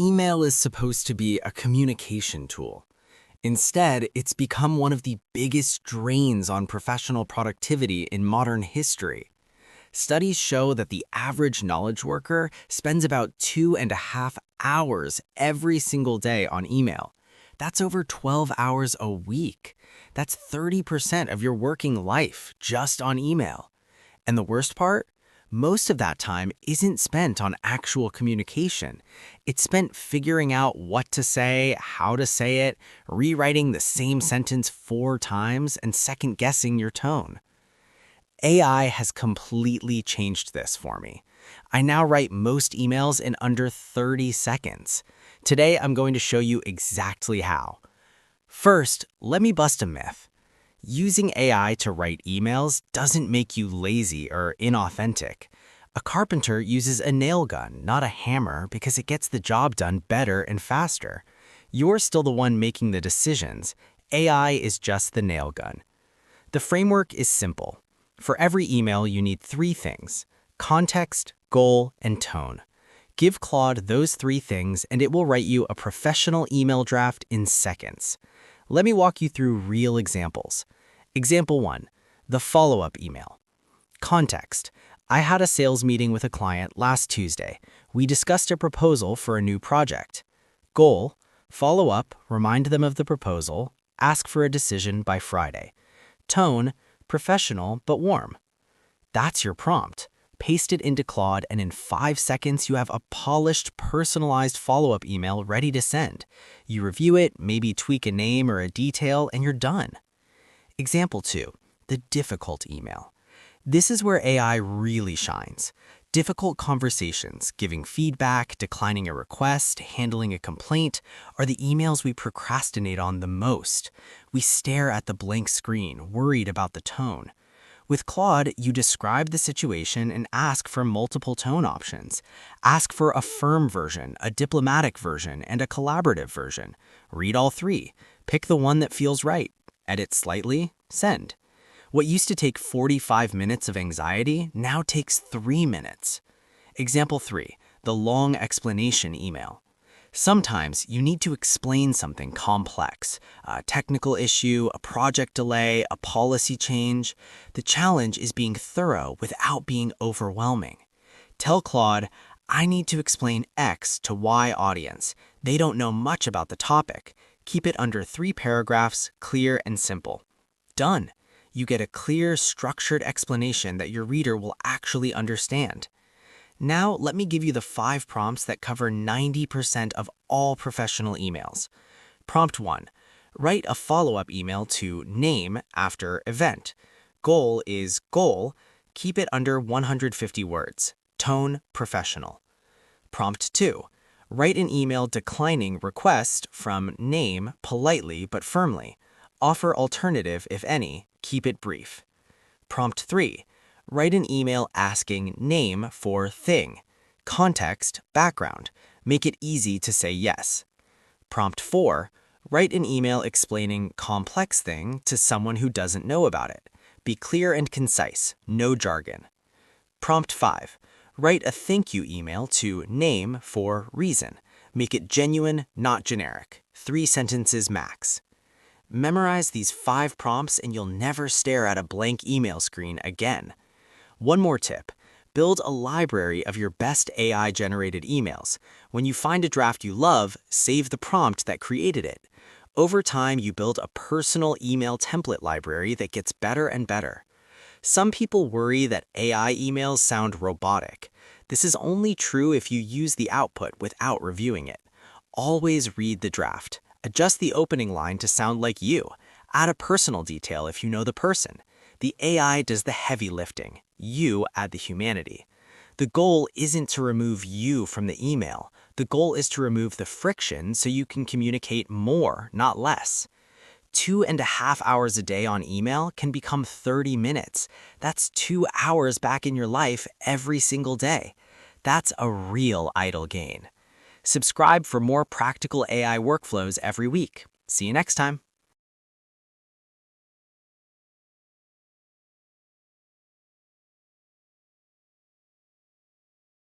Email is supposed to be a communication tool. Instead, it's become one of the biggest drains on professional productivity in modern history. Studies show that the average knowledge worker spends about 2.5 hours every single day on email. That's over 12 hours a week. That's 30% of your working life just on email. And the worst part? Most of that time isn't spent on actual communication. It's spent figuring out what to say, how to say it, rewriting the same sentence 4 times, and second-guessing your tone. AI has completely changed this for me. I now write most emails in under 30 seconds. Today, I'm going to show you exactly how. First, let me bust a myth. Using AI to write emails doesn't make you lazy or inauthentic. A carpenter uses a nail gun, not a hammer, because it gets the job done better and faster. You're still the one making the decisions. AI is just the nail gun. The framework is simple. For every email, you need 3 things: context, goal, and tone. Give Claude those 3 things, and it will write you a professional email draft in seconds. Let me walk you through real examples. Example 1, the follow-up email. Context: I had a sales meeting with a client last Tuesday. We discussed a proposal for a new project. Goal: follow up, remind them of the proposal, ask for a decision by Friday. Tone: professional but warm. That's your prompt. Paste it into Claude, and in 5 seconds, you have a polished, personalized follow-up email ready to send. You review it, maybe tweak a name or a detail, and you're done. Example 2, the difficult email. This is where AI really shines. Difficult conversations, giving feedback, declining a request, handling a complaint, are the emails we procrastinate on the most. We stare at the blank screen, worried about the tone. With Claude, you describe the situation and ask for multiple tone options. Ask for a firm version, a diplomatic version, and a collaborative version. Read all 3. Pick the one that feels right. Edit slightly, send. What used to take 45 minutes of anxiety now takes 3 minutes. Example 3, the long explanation email. Sometimes you need to explain something complex, a technical issue, a project delay, a policy change. The challenge is being thorough without being overwhelming. Tell Claude, I need to explain X to Y audience. They don't know much about the topic. Keep it under 3 paragraphs, clear and simple. Done. You get a clear, structured explanation that your reader will actually understand. Now, let me give you the 5 prompts that cover 90% of all professional emails. Prompt 1. Write a follow-up email to name after event. Goal is goal. Keep it under 150 words. Tone, professional. Prompt 2. Write an email declining request from name politely but firmly. Offer alternative, if any. Keep it brief. Prompt 3. Write an email asking name for thing. Context, background. Make it easy to say yes. Prompt 4. Write an email explaining complex thing to someone who doesn't know about it. Be clear and concise, no jargon. Prompt 5. Write a thank you email to name for reason. Make it genuine, not generic. 3 sentences max. Memorize these 5 prompts and you'll never stare at a blank email screen again. One more tip. Build a library of your best AI-generated emails. When you find a draft you love, save the prompt that created it. Over time, you build a personal email template library that gets better and better. Some people worry that AI emails sound robotic. This is only true if you use the output without reviewing it. Always read the draft. Adjust the opening line to sound like you. Add a personal detail if you know the person. The AI does the heavy lifting. You add the humanity. The goal isn't to remove you from the email. The goal is to remove the friction so you can communicate more, not less. 2.5 hours a day on email can become 30 minutes. That's 2 hours back in your life every single day. That's a real idle gain. Subscribe for more practical AI workflows every week. See you next time.